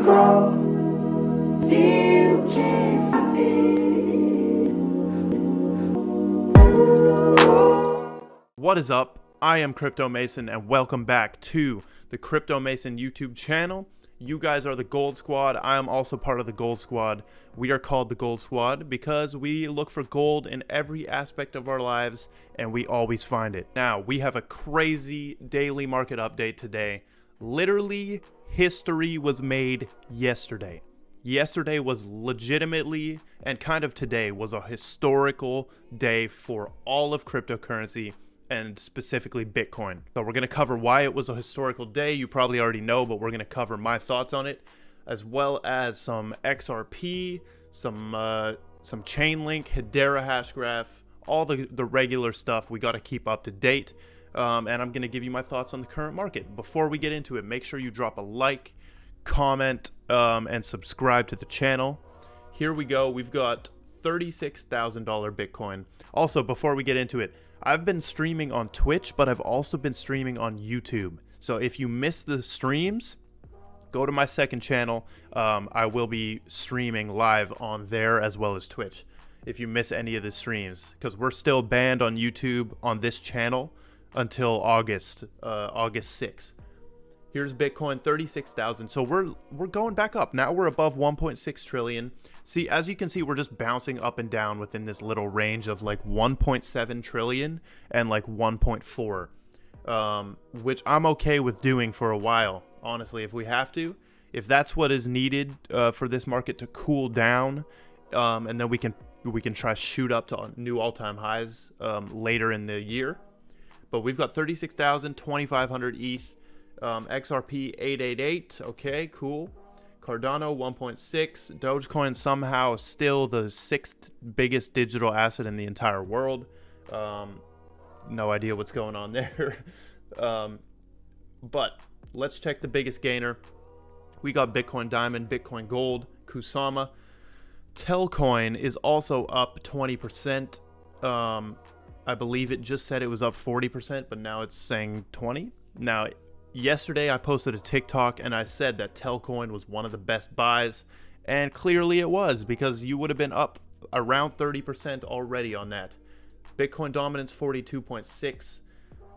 grow, still can't stop it. What is up? I am Crypto Mason and welcome back to the Crypto Mason YouTube channel. You guys are the Gold Squad. I am also part of the Gold Squad. We are called the Gold Squad because we look for gold in every aspect of our lives and we always find it. Now, we have a crazy daily market update today. Literally, history was made yesterday. Yesterday was legitimately, and kind of today, was a historical day for all of cryptocurrency and specifically Bitcoin. So we're going to cover why it was a historical day. You probably already know, but we're going to cover my thoughts on it, as well as some XRP, some Chainlink, Hedera hash graph, all the regular stuff we got to keep up to date. And I'm going to give you my thoughts on the current market. Before we get into it, make sure you drop a like, comment, and subscribe to the channel. Here we go. We've got $36,000 Bitcoin. Also, before we get into it, I've been streaming on Twitch, but I've also been streaming on YouTube. So if you miss the streams, go to my second channel. I will be streaming live on there as well as Twitch if you miss any of the streams, because we're still banned on YouTube on this channel until August 6th. Here's Bitcoin, 36,000. So we're going back up. Now we're above 1.6 trillion. See, as you can see, we're just bouncing up and down within this little range of like 1.7 trillion and like 1.4, which I'm okay with doing for a while, honestly, if we have to. If that's what is needed for this market to cool down, and then we can try shoot up to new all-time highs later in the year. But we've got 36,000, 2,500 ETH. XRP 888, okay, cool. Cardano 1.6. Dogecoin somehow still the 6th biggest digital asset in the entire world. No idea what's going on there. But let's check the biggest gainer. We got Bitcoin Diamond, Bitcoin Gold, Kusama. Telcoin is also up 20%. I believe it just said it was up 40%, but now it's saying 20. Now, yesterday I posted a TikTok and I said that Telcoin was one of the best buys, and clearly it was, because you would have been up around 30% already on that. Bitcoin dominance 42.6.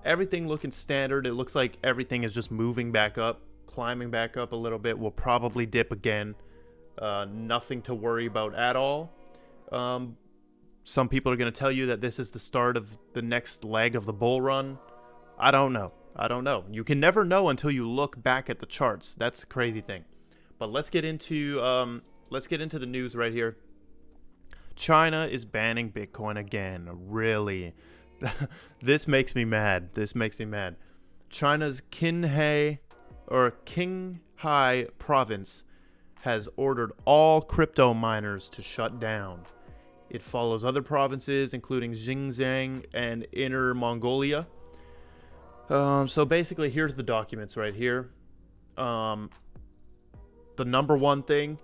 Everything looking standard. It looks like everything is just moving back up, climbing back up a little bit. We'll probably dip again. Nothing to worry about at all. Some people are going to tell you that this is the start of the next leg of the bull run. I don't know. You can never know until you look back at the charts. That's the crazy thing. But let's get into the news right here. China is banning Bitcoin again. Really. This makes me mad. China's Qinghai province has ordered all crypto miners to shut down. It follows other provinces including Xinjiang and Inner Mongolia. So basically, here's the documents right here. The number one thing: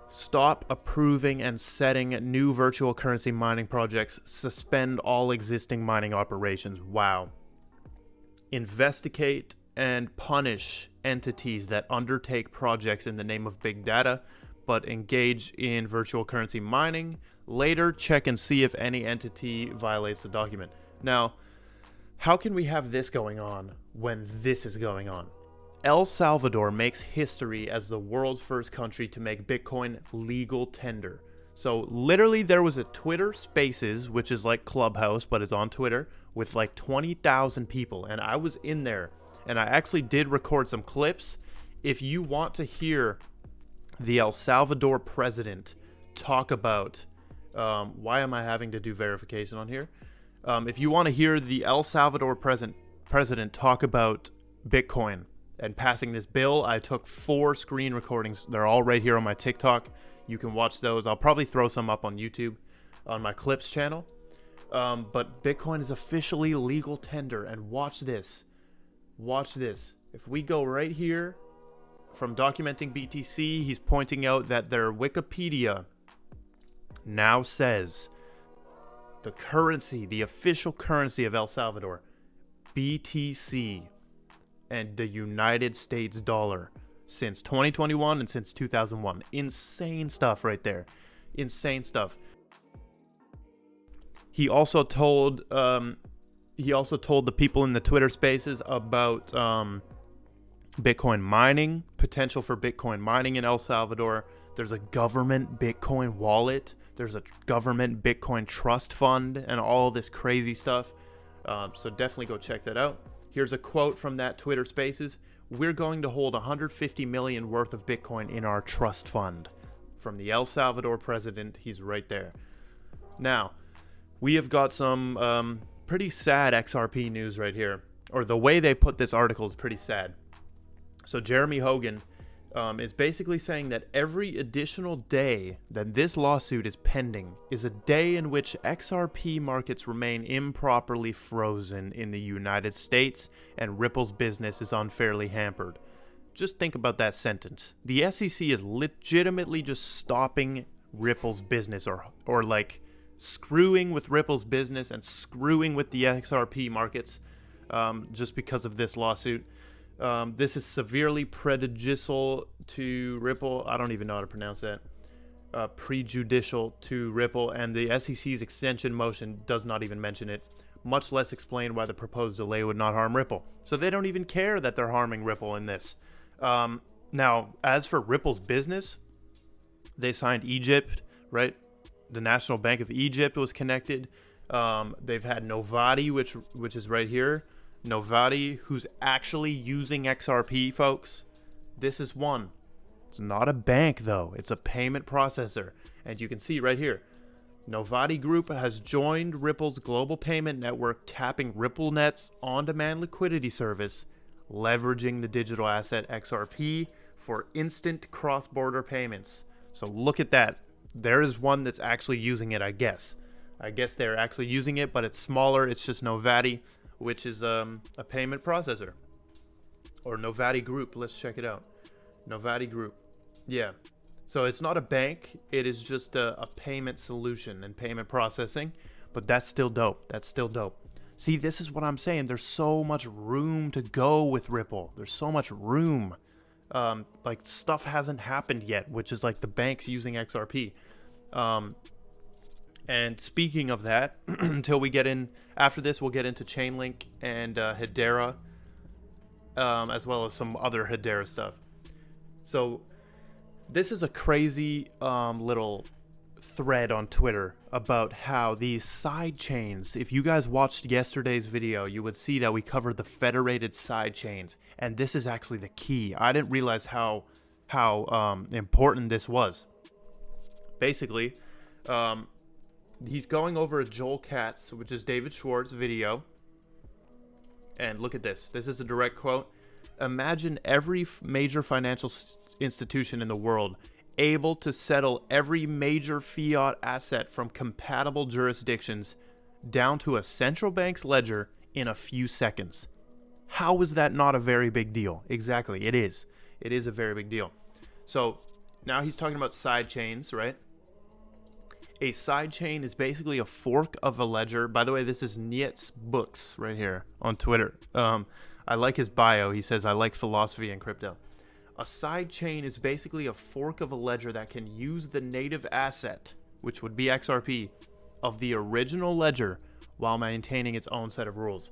stop approving and setting new virtual currency mining projects. Suspend all existing mining operations. Wow. Investigate and punish entities that undertake projects in the name of big data, but engage in virtual currency mining. Later, check and see if any entity violates the document. Now, how can we have this going on when this is going on? El Salvador makes history as the world's first country to make Bitcoin legal tender. So literally there was a Twitter Spaces, which is like Clubhouse, but is on Twitter, with like 20,000 people. And I was in there, and I actually did record some clips. If you want to hear the El Salvador president talk about, why am I having to do verification on here? If you want to hear the El Salvador president talk about Bitcoin and passing this bill, I took 4 screen recordings. They're all right here on my TikTok. You can watch those. I'll probably throw some up on YouTube on my Clips channel. But Bitcoin is officially legal tender. And watch this. If we go right here from Documenting BTC, he's pointing out that their Wikipedia now says the currency, the official currency of El Salvador, BTC, and the United States dollar. since 2021 and since 2001. Insane stuff right there. Insane stuff. He also told the people in the Twitter spaces about Bitcoin mining, potential for Bitcoin mining in El Salvador. There's a government Bitcoin wallet. There's a government Bitcoin trust fund and all this crazy stuff. So definitely go check that out. Here's a quote from that Twitter spaces. We're going to hold 150 million worth of Bitcoin in our trust fund. From the El Salvador president. He's right there. Now, we have got some pretty sad XRP news right here. Or the way they put this article is pretty sad. So Jeremy Hogan is basically saying that every additional day that this lawsuit is pending is a day in which XRP markets remain improperly frozen in the United States and Ripple's business is unfairly hampered. Just think about that sentence. The SEC is legitimately just stopping Ripple's business or like screwing with Ripple's business and screwing with the XRP markets just because of this lawsuit. This is severely prejudicial to Ripple. I don't even know how to pronounce that. Prejudicial to Ripple, and the SEC's extension motion does not even mention it, much less explain why the proposed delay would not harm Ripple. So they don't even care that they're harming Ripple in this. Now, as for Ripple's business, they signed Egypt, right? The National Bank of Egypt was connected. They've had Novati, which is right here. Novati, who's actually using XRP, folks. This is one. It's not a bank, though. It's a payment processor. And you can see right here, Novati Group has joined Ripple's global payment network, tapping RippleNet's on-demand liquidity service, leveraging the digital asset XRP for instant cross-border payments. So look at that. There is one that's actually using it, I guess. I guess they're actually using it, but it's smaller. It's just Novati, which is a payment processor. Or Novati Group. Let's check it out. Novati Group. Yeah. So it's not a bank. It is just a payment solution and payment processing. But that's still dope. That's still dope. See, this is what I'm saying. There's so much room to go with Ripple. There's so much room. Like, stuff hasn't happened yet, which is like the banks using XRP. And speaking of that, until we get in, after this, we'll get into Chainlink and Hedera, as well as some other Hedera stuff. So this is a crazy little thread on Twitter about how these side chains, if you guys watched yesterday's video, you would see that we covered the federated side chains. And this is actually the key. I didn't realize how important this was. Basically, he's going over a Joel Katz, which is David Schwartz's video. And look at this. This is a direct quote. Imagine every major financial institution in the world able to settle every major fiat asset from compatible jurisdictions down to a central bank's ledger in a few seconds. How is that not a very big deal? Exactly, it is. It is a very big deal. So now he's talking about side chains, right? A side chain is basically a fork of a ledger. By the way, this is Niet's Books right here on Twitter. I like his bio. He says, I like philosophy and crypto. A side chain is basically a fork of a ledger that can use the native asset, which would be XRP, of the original ledger while maintaining its own set of rules.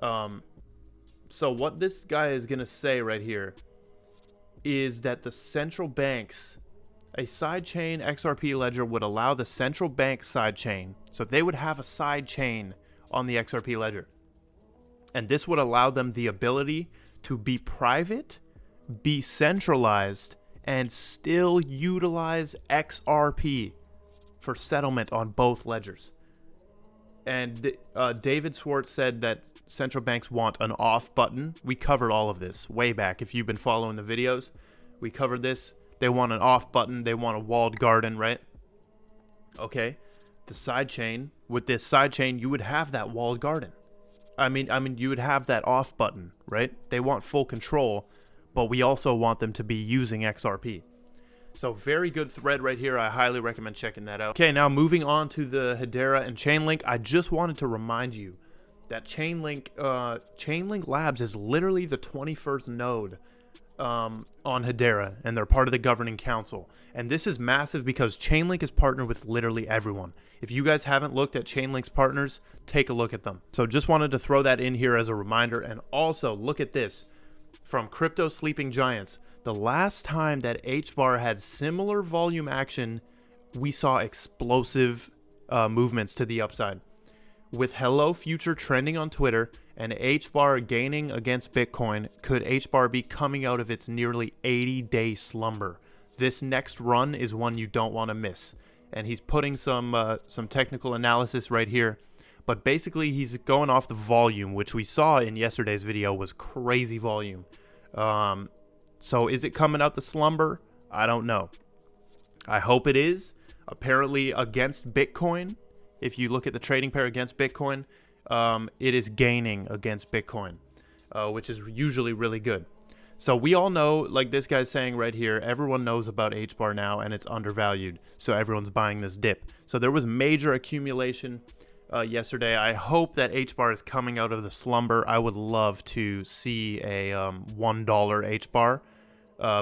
So what this guy is going to say right here is that the central banks, a sidechain XRP ledger would allow the central bank sidechain, so they would have a sidechain on the XRP ledger. And this would allow them the ability to be private, be centralized, and still utilize XRP for settlement on both ledgers. And David Schwartz said that central banks want an off button. We covered all of this way back. If you've been following the videos, we covered this. They want an off button. They want a walled garden, right? Okay. The sidechain, with this sidechain, you would have that walled garden. I mean, you would have that off button, right? They want full control, but we also want them to be using XRP. So very good thread right here. I highly recommend checking that out. Okay, now moving on to the Hedera and Chainlink. I just wanted to remind you that Chainlink Labs is literally the 21st node on Hedera, and they're part of the governing council. And this is massive because Chainlink is partnered with literally everyone. If you guys haven't looked at Chainlink's partners, take a look at them. So just wanted to throw that in here as a reminder. And also look at this from Crypto Sleeping Giants. The last time that Hbar had similar volume action, we saw explosive movements to the upside. With Hello Future trending on Twitter and Hbar gaining against Bitcoin, could Hbar be coming out of its nearly 80-day slumber? This next run is one you don't want to miss. And he's putting some technical analysis right here. But basically, he's going off the volume, which we saw in yesterday's video was crazy volume. So is it coming out the slumber? I don't know. I hope it is. Apparently, against Bitcoin, if you look at the trading pair against Bitcoin, it is gaining against Bitcoin, which is usually really good. So we all know, like this guy's saying right here, everyone knows about Hbar now and it's undervalued. So everyone's buying this dip. So there was major accumulation yesterday. I hope that Hbar is coming out of the slumber. I would love to see a $1 Hbar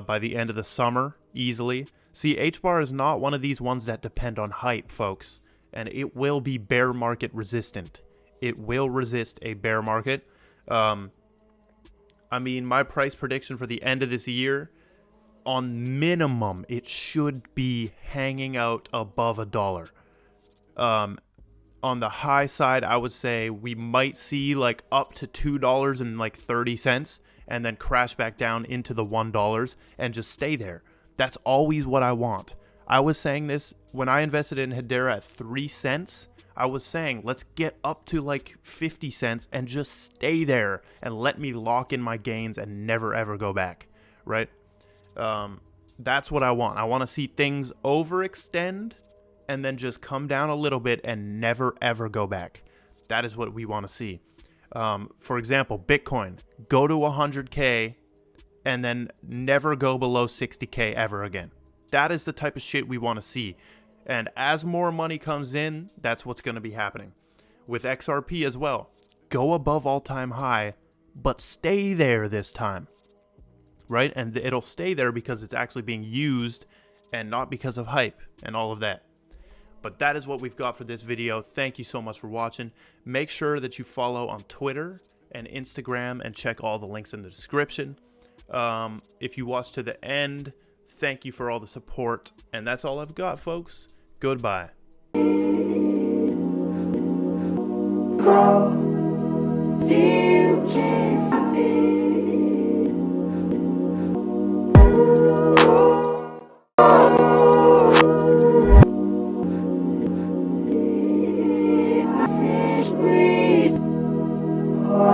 by the end of the summer easily. See, Hbar is not one of these ones that depend on hype, folks. And it will be bear market resistant. It will resist a bear market. I mean, my price prediction for the end of this year, on minimum, it should be hanging out above $1. On the high side, I would say we might see like up to $2.30 and then crash back down into the $1 and just stay there. That's always what I want. I was saying this when I invested in Hedera at 3 cents. I was saying, let's get up to like 50 cents and just stay there and let me lock in my gains and never ever go back, right? That's what I want. I want to see things overextend and then just come down a little bit and never ever go back. That is what we want to see. For example, Bitcoin, go to 100K and then never go below 60K ever again. That is the type of shit we want to see. And as more money comes in, that's what's going to be happening. With XRP as well. Go above all-time high, but stay there this time. Right? And it'll stay there because it's actually being used and not because of hype and all of that. But that is what we've got for this video. Thank you so much for watching. Make sure that you follow on Twitter and Instagram and check all the links in the description. If you watch to the end, thank you for all the support. And that's all I've got, folks. Goodbye. Crawl, still can't stop it. I